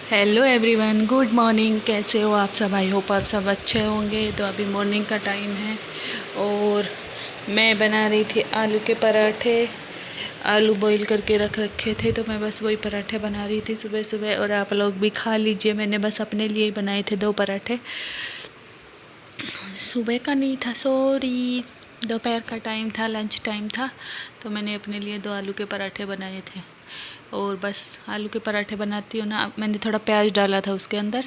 Hello everyone, good morning. कैसे हो आप सब? आई होप आप सब अच्छे होंगे। तो अभी मॉर्निंग का टाइम है और मैं बना रही थी आलू के पराठे। आलू बॉईल करके रख रखे थे तो मैं बस वही पराठे बना रही थी सुबह सुबह। और आप लोग भी खा लीजिए। मैंने बस अपने लिए ही बनाए थे 2 पराठे। सुबह का नहीं था, सॉरी, दोपहर का टाइम था, लंच टाइम था। तो मैंने अपने लिए 2 आलू के पराठे बनाए थे। और बस आलू के पराठे बनाती हूँ ना, मैंने थोड़ा प्याज डाला था उसके अंदर।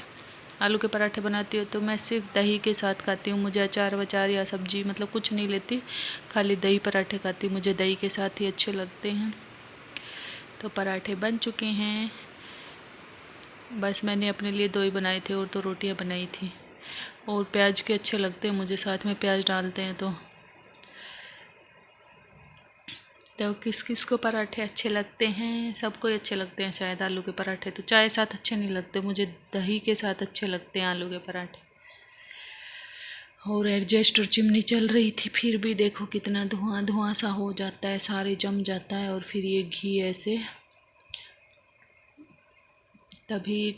आलू के पराठे बनाती हूँ तो मैं सिर्फ दही के साथ खाती हूँ। मुझे अचार वचार या सब्जी मतलब कुछ नहीं लेती, खाली दही पराठे खाती हूँ। मुझे दही के साथ ही अच्छे लगते हैं। तो पराठे बन चुके हैं। बस मैंने अपने लिए 2 ही बनाए थे और 2 रोटियाँ बनाई थी। और प्याज के अच्छे लगते हैं मुझे, साथ में प्याज डालते हैं तो किस किस को पराठे अच्छे लगते हैं? सबको ही अच्छे लगते हैं शायद आलू के पराठे। तो चाय साथ अच्छे नहीं लगते, मुझे दही के साथ अच्छे लगते हैं आलू के पराठे। और एडजस्ट और चिमनी चल रही थी, फिर भी देखो कितना धुआं धुआं सा हो जाता है, सारे जम जाता है। और फिर ये घी ऐसे तभी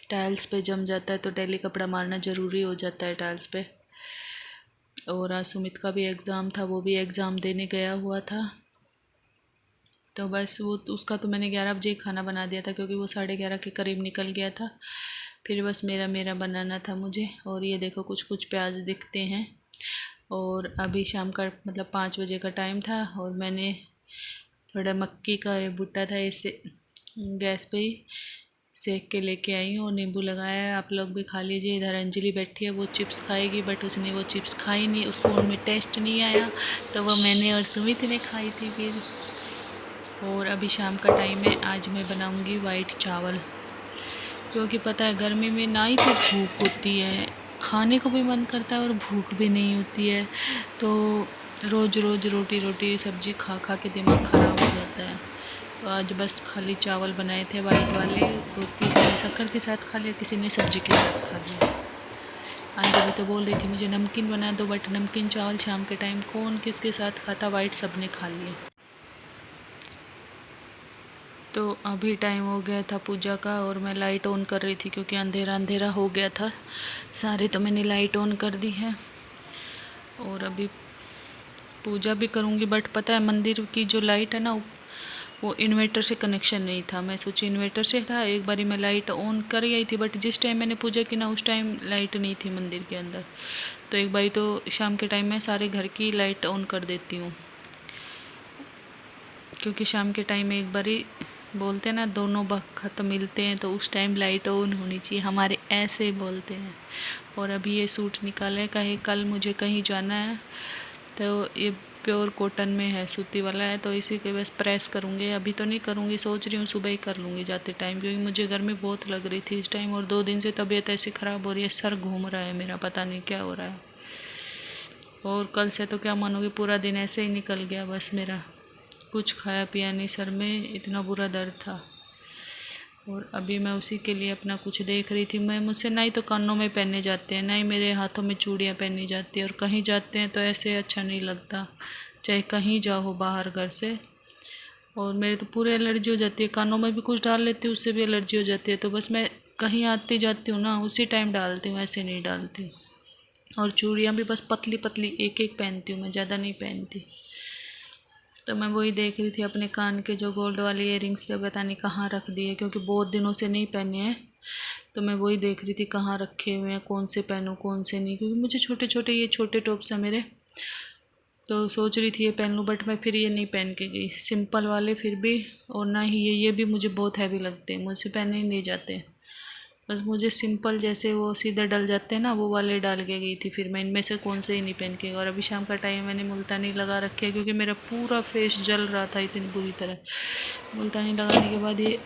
टाइल्स पे जम जाता है, तो डेली कपड़ा मारना ज़रूरी हो जाता है टाइल्स पे। और आज सुमित का भी एग्ज़ाम था, वो भी एग्ज़ाम देने गया हुआ था। तो बस वो उसका तो मैंने 11 बजे ही खाना बना दिया था, क्योंकि वो 11:30 के करीब निकल गया था। फिर बस मेरा मेरा बनाना था मुझे। और ये देखो कुछ कुछ प्याज दिखते हैं। और अभी शाम का मतलब 5 बजे का टाइम था और मैंने थोड़ा मक्की का भुट्टा था, इसे गैस पे ही सेक के लेके आई हूँ और नींबू लगाया है। आप लोग भी खा लीजिए। इधर अंजलि बैठी है, वो चिप्स खाएगी, बट उसने वो चिप्स खाई नहीं, उसको उनमें टेस्ट नहीं आया, तो वो मैंने और सुमित ने खाई थी फिर। और अभी शाम का टाइम है। आज मैं बनाऊंगी वाइट चावल, क्योंकि पता है गर्मी में ना ही तो भूख होती है, खाने को भी मन करता है और भूख भी नहीं होती है। तो रोज़ रोज़ रोटी रोटी सब्जी खा खा के दिमाग ख़राब हो जाता है। तो आज बस खाली चावल बनाए थे वाइट वाले, और किसी ने शक्कर के साथ खा लिया, किसी ने सब्जी के साथ खा लिया। अंजलि तो बोल रही थी मुझे नमकीन बना दो, बट नमकीन चावल शाम के टाइम कौन किसके साथ खाता, वाइट सब ने खा लिए। तो अभी टाइम हो गया था पूजा का और मैं लाइट ऑन कर रही थी, क्योंकि अंधेरा अंधेरा हो गया था सारे। तो मैंने लाइट ऑन कर दी है और अभी पूजा भी करूँगी। बट पता है मंदिर की जो लाइट है ना, वो इन्वर्टर से कनेक्शन नहीं था। मैं सोची इन्वर्टर से था, एक बारी मैं लाइट ऑन कर आई थी, बट जिस टाइम मैंने पूजा की ना उस टाइम लाइट नहीं थी मंदिर के अंदर। तो एक बारी तो शाम के टाइम मैं सारे घर की लाइट ऑन कर देती हूँ, क्योंकि शाम के टाइम में एक बारी बोलते हैं ना दोनों वक्त मिलते हैं, तो उस टाइम लाइट ऑन होनी चाहिए, हमारे ऐसे ही बोलते हैं। और अभी ये सूट निकाला है, कहीं कल मुझे कहीं जाना है, तो ये प्योर कॉटन में है, सूती वाला है, तो इसी के बस प्रेस करूँगी। अभी तो नहीं करूँगी, सोच रही हूँ सुबह ही कर लूँगी जाते टाइम, क्योंकि मुझे गर्मी बहुत लग रही थी इस टाइम। और 2 दिन से तबीयत ऐसी ख़राब हो रही है, सर घूम रहा है मेरा, पता नहीं क्या हो रहा है। और कल से तो क्या मानोगे, पूरा दिन ऐसे ही निकल गया बस मेरा, कुछ खाया पिया नहीं, सर में इतना बुरा दर्द था। और अभी मैं उसी के लिए अपना कुछ देख रही थी। मैं मुझसे ना ही तो कानों में पहने जाते हैं, ना ही मेरे हाथों में चूड़ियाँ पहनी जाती है, और कहीं जाते हैं तो ऐसे अच्छा नहीं लगता, चाहे कहीं जाओ बाहर घर से। और मेरे तो पूरे एलर्जी हो जाती है, कानों में भी कुछ डाल लेती हूँ उससे भी एलर्जी हो जाती है। तो बस मैं कहीं आती जाती हूँ ना उसी टाइम डालती हूँ, ऐसे नहीं डालती। और चूड़ियाँ भी बस पतली पतली एक एक पहनती हूँ, मैं ज़्यादा नहीं पहनती। तो मैं वही देख रही थी, अपने कान के जो गोल्ड वाले इयररिंग्स थे पता नहीं कहाँ रख दिए, क्योंकि बहुत दिनों से नहीं पहने हैं। तो मैं वही देख रही थी कहाँ रखे हुए हैं, कौन से पहनूं कौन से नहीं, क्योंकि मुझे छोटे छोटे ये छोटे टॉप्स हैं मेरे। तो सोच रही थी ये पहन लूँ, बट मैं फिर ये नहीं पहन के गई, सिंपल वाले फिर भी। और ना ही ये भी मुझे बहुत हैवी लगते हैं, मुझसे पहने ही नहीं जाते। बस मुझे सिंपल जैसे वो सीधे डल जाते हैं ना, वो वाले डाल के गई थी। फिर मैं इनमें से कौन से ही नहीं पहन के। और अभी शाम का टाइम मैंने मुल्तानी लगा रखी है, क्योंकि मेरा पूरा फेस जल रहा था इतनी बुरी तरह। मुल्तानी लगाने के बाद ये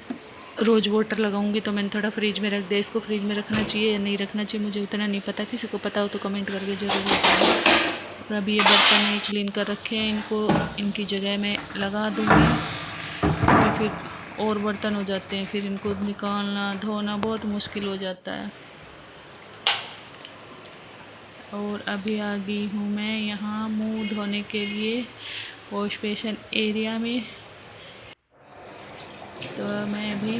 रोज़ वाटर लगाऊंगी। तो मैंने थोड़ा फ्रिज में रख दिया। इसको फ्रिज में रखना चाहिए या नहीं रखना चाहिए मुझे उतना नहीं पता, किसी को पता हो तो कमेंट करके ज़रूर बताना। और अभी ये बर्तन में क्लीन कर रखे हैं, इनको इनकी जगह में लगा दूँगी, क्योंकि फिर और बर्तन हो जाते हैं, फिर इनको निकालना धोना बहुत मुश्किल हो जाता है। और अभी आ गई हूँ मैं यहाँ मुंह धोने के लिए वॉश बेसिन एरिया में। तो मैं अभी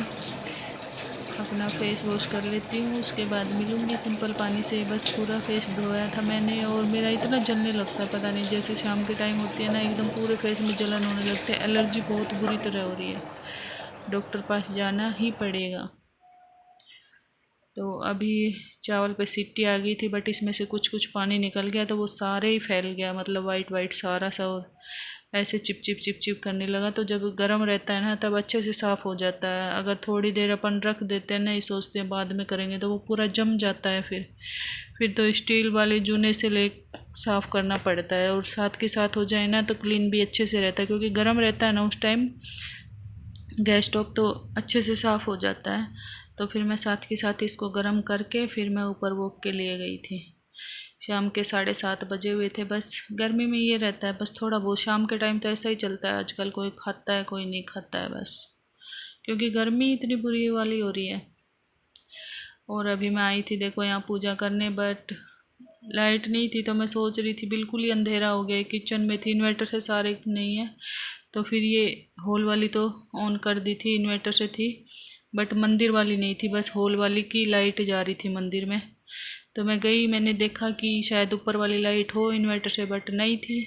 अपना फेस वॉश कर लेती हूँ, उसके बाद मिलूँगी। सिंपल पानी से बस पूरा फेस धोया था मैंने, और मेरा इतना जलने लगता है पता नहीं, जैसे शाम के टाइम होती है ना, एकदम पूरे फेस में जलन होने लगती है। एलर्जी बहुत बुरी तरह हो रही है, डॉक्टर पास जाना ही पड़ेगा। तो अभी चावल पे सीटी आ गई थी, बट इसमें से कुछ कुछ पानी निकल गया, तो वो सारे ही फैल गया, मतलब वाइट वाइट सारा सा, और ऐसे चिप चिप चिप चिप करने लगा। तो जब गर्म रहता है ना, तब अच्छे से साफ़ हो जाता है। अगर थोड़ी देर अपन रख देते हैं, नहीं सोचते हैं बाद में करेंगे, तो वो पूरा जम जाता है। फिर तो स्टील वाले जूने से ले साफ़ करना पड़ता है, और साथ के साथ हो जाए ना तो क्लीन भी अच्छे से रहता है, क्योंकि गर्म रहता है ना उस टाइम गैस स्टोव, तो अच्छे से साफ़ हो जाता है। तो फिर मैं साथ के साथ इसको गर्म करके फिर मैं ऊपर वॉक के लिए गई थी। शाम के 7:30 बजे हुए थे। बस गर्मी में ये रहता है, बस थोड़ा बहुत शाम के टाइम तो ऐसा ही चलता है आजकल, कोई खाता है कोई नहीं खाता है बस, क्योंकि गर्मी इतनी बुरी वाली हो रही है। और अभी मैं आई थी देखो यहाँ पूजा करने, बट लाइट नहीं थी, तो मैं सोच रही थी बिल्कुल ही अंधेरा हो गया। किचन में थी, इन्वर्टर से सारे नहीं है, तो फिर ये हॉल वाली तो ऑन कर दी थी, इन्वर्टर से थी, बट मंदिर वाली नहीं थी, बस हॉल वाली की लाइट जा रही थी मंदिर में। तो मैं गई, मैंने देखा कि शायद ऊपर वाली लाइट हो इन्वर्टर से, बट नहीं थी।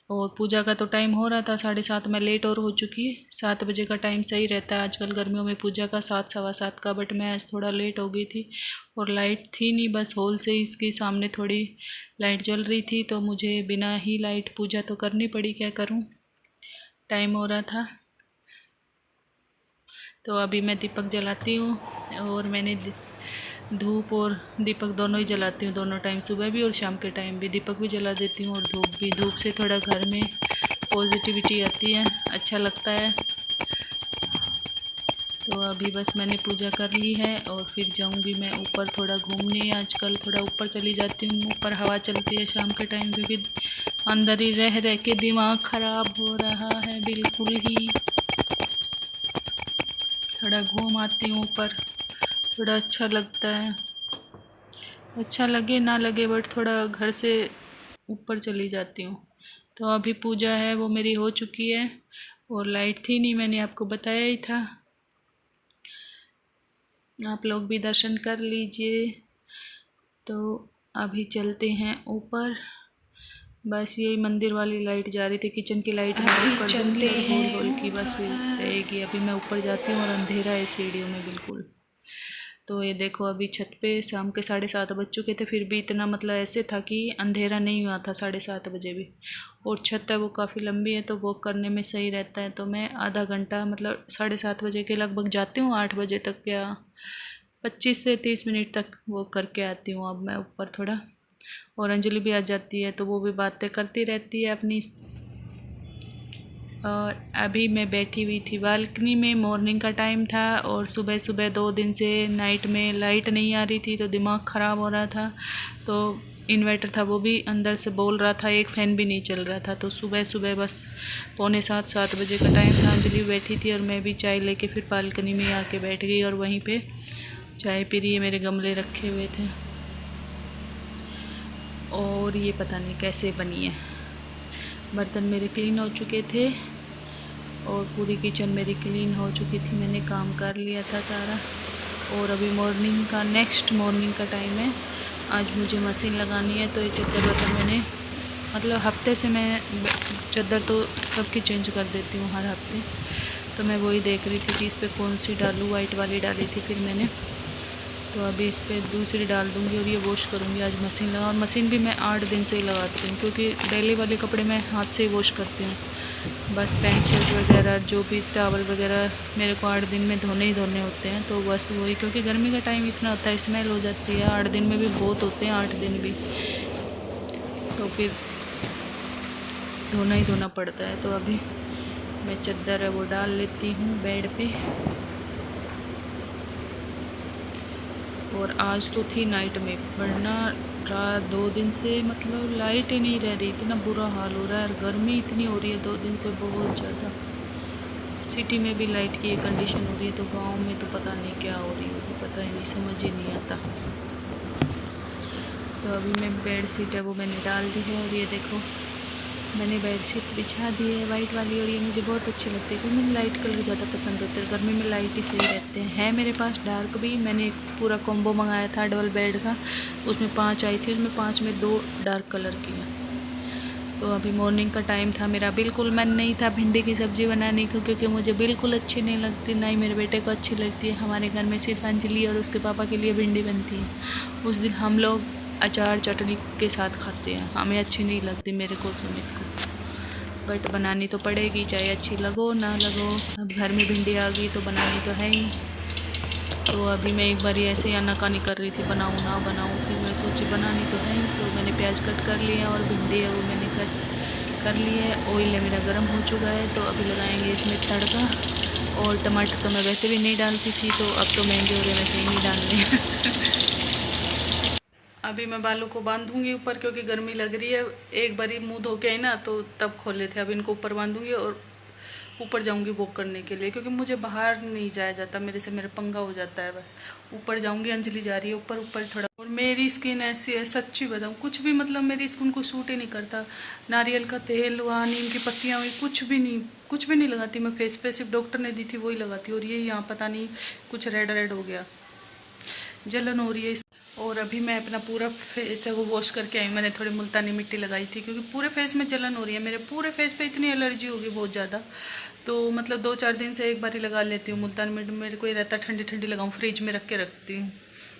और पूजा का तो टाइम हो रहा था 7:30, में लेट और हो चुकी। 7 बजे का टाइम सही रहता है आजकल गर्मियों में पूजा का, 7 सवा 7 का, बट मैं आज थोड़ा लेट हो गई थी। और लाइट थी नहीं, बस हॉल से इसके सामने थोड़ी लाइट जल रही थी, तो मुझे बिना ही लाइट पूजा तो करनी पड़ी, क्या करूँ, टाइम हो रहा था। तो अभी मैं दीपक जलाती हूँ, और मैंने धूप और दीपक दोनों ही जलाती हूँ, दोनों टाइम, सुबह भी और शाम के टाइम भी दीपक भी जला देती हूँ, और धूप भी। धूप से थोड़ा घर में पॉजिटिविटी आती है, अच्छा लगता है। तो अभी बस मैंने पूजा कर ली है, और फिर जाऊँगी मैं ऊपर थोड़ा घूमने। आजकल थोड़ा ऊपर चली जाती हूँ, ऊपर हवा चलती है शाम के टाइम, क्योंकि अंदर ही रह रह के दिमाग ख़राब हो रहा है बिल्कुल ही। थोड़ा घूम आती हूँ ऊपर, थोड़ा अच्छा लगता है, अच्छा लगे ना लगे, बट थोड़ा घर से ऊपर चली जाती हूँ। तो अभी पूजा है वो मेरी हो चुकी है, और लाइट थी नहीं, मैंने आपको बताया ही था। आप लोग भी दर्शन कर लीजिए। तो अभी चलते हैं ऊपर। बस यही मंदिर वाली लाइट जा रही थी, किचन की लाइट मैं ऑफ कर दूँगी, और हॉल की बस फिर रहेगी। अभी मैं ऊपर जाती हूँ, और अंधेरा है सीढ़ियों में बिल्कुल। तो ये देखो अभी छत पे शाम के 7:30 बज चुके थे, फिर भी इतना मतलब ऐसे था कि अंधेरा नहीं हुआ था 7:30 बजे भी। और छत है वो काफ़ी लंबी है, तो वॉक करने में सही रहता है। तो मैं आधा घंटा मतलब 7:30 बजे के लगभग जाती हूँ, 8 बजे तक या 25 से 30 मिनट तक वॉक करके आती हूँ अब मैं ऊपर थोड़ा। और अंजलि भी आ जाती है, तो वो भी बातें करती रहती है अपनी। और अभी मैं बैठी हुई थी बालकनी में, मॉर्निंग का टाइम था, और सुबह सुबह 2 दिन से नाइट में लाइट नहीं आ रही थी, तो दिमाग ख़राब हो रहा था। तो इन्वर्टर था वो भी अंदर से बोल रहा था, एक फ़ैन भी नहीं चल रहा था। तो सुबह सुबह बस 6:45-7 बजे का टाइम था, अंजलि बैठी थी, और मैं भी चाय लेके फिर बालकनी में आके बैठ गई, और वहीं पे चाय पी रही है। मेरे गमले रखे हुए थे, और ये पता नहीं कैसे बनी है। बर्तन मेरे क्लीन हो चुके थे, और पूरी किचन मेरी क्लीन हो चुकी थी, मैंने काम कर लिया था सारा। और अभी मॉर्निंग का नेक्स्ट मॉर्निंग का टाइम है। आज मुझे मशीन लगानी है, तो ये चादर बर्तन मैंने मतलब हफ्ते से मैं चादर तो सबकी चेंज कर देती हूँ हर हफ्ते। तो मैं वही देख रही थी कि इस पर कौन सी डालूँ, वाइट वाली डाली थी फिर मैंने, तो अभी इस पर दूसरी डाल दूँगी, और ये वॉश करूँगी आज मशीन लगा। और मशीन भी मैं 8 दिन से ही लगाती हूँ, क्योंकि डेली वाले कपड़े मैं हाथ से ही वॉश करती हूँ। बस पैंट शर्ट वगैरह जो भी टावल वगैरह मेरे को 8 दिन में धोने ही धोने होते हैं। तो बस वही, क्योंकि गर्मी का टाइम इतना होता है, स्मेल हो जाती है। 8 दिन में भी बहुत होते हैं, 8 दिन भी, तो फिर धोना ही धोना पड़ता है। तो अभी मैं चादर है वो डाल लेती हूँ बेड पे। और आज तो थी नाइट में, वरना रात 2 दिन से मतलब लाइट ही नहीं रह रही, इतना बुरा हाल हो रहा है। और गर्मी इतनी हो रही है 2 दिन से, बहुत ज़्यादा। सिटी में भी लाइट की ये कंडीशन हो रही है, तो गांव में तो पता नहीं क्या हो रही होगी, पता ही नहीं, समझ ही नहीं आता। तो अभी मैं बेड शीट है वो मैंने डाल दी है, और ये देखो मैंने बेडशीट बिछा दी है वाइट वाली, और ये मुझे बहुत अच्छी लगती है क्योंकि मुझे लाइट कलर ज़्यादा पसंद होते हैं। गर्मी में लाइट ही सही रहते हैं। है मेरे पास डार्क भी, मैंने एक पूरा कॉम्बो मंगाया था डबल बेड का, उसमें 5 आई थी, उसमें 5 में 2 डार्क कलर की है। तो अभी मॉर्निंग का टाइम था, मेरा बिल्कुल मन नहीं था भिंडी की सब्ज़ी बनाने को, क्योंकि मुझे बिल्कुल अच्छी नहीं लगती, ना ही मेरे बेटे को अच्छी लगती है। हमारे घर में सिर्फ अंजलि और उसके पापा के लिए भिंडी बनती है। उस दिन हम लोग अचार चटनी के साथ खाते हैं, हमें अच्छी नहीं लगती मेरे को सुमित को, बट बनानी तो पड़ेगी, चाहे अच्छी लगो ना लगो। अब घर में भिंडी आ गई तो बनानी तो है ही। तो अभी मैं एक बार ऐसे ही आनाकानी कर रही थी, बनाऊँ ना बनाऊँ, फिर मैं सोची बनानी तो है ही। तो मैंने प्याज कट कर लिया और भिंडी है वो मैंने कट कर ली है। ऑयल है मेरा गर्म हो चुका है, तो अभी लगाएंगे इसमें तड़का। और टमाटर तो मैं वैसे भी नहीं डालती थी, तो अब तो महंगे हो रहे, वैसे ही नहीं डालने। अभी मैं बालों को बांधूंगी ऊपर, क्योंकि गर्मी लग रही है। एक बारी मुंह धो के आई ना तो तब खोले थे, अब इनको ऊपर बांधूंगी और ऊपर जाऊंगी वॉक करने के लिए, क्योंकि मुझे बाहर नहीं जाया जाता, मेरे पंगा हो जाता है। बस ऊपर जाऊंगी, अंजलि जा रही है ऊपर ऊपर थोड़ा। और मेरी स्किन ऐसी है, सच्ची बताऊँ, कुछ भी मतलब मेरी स्किन को सूट ही नहीं करता। नारियल का तेल हुआ, नीम की पत्तियाँ हुई, कुछ भी नहीं लगाती मैं फेस पे, सिर्फ डॉक्टर ने दी थी वही लगाती। और ये यहाँ पता नहीं कुछ रेड रेड हो गया, जलन हो रही है। और अभी मैं अपना पूरा फेस है वो वॉश करके आई। मैंने थोड़ी मुल्तानी मिट्टी लगाई थी, क्योंकि पूरे फेस में जलन हो रही है। मेरे पूरे फेस पे इतनी एलर्जी होगी बहुत ज़्यादा, तो मतलब 2-4 दिन से एक बार ही लगा लेती हूँ मुल्तानी मिट्टी। मेरे को ये रहता ठंडी ठंडी लगाऊँ, फ्रिज में रख के रखती हूँ।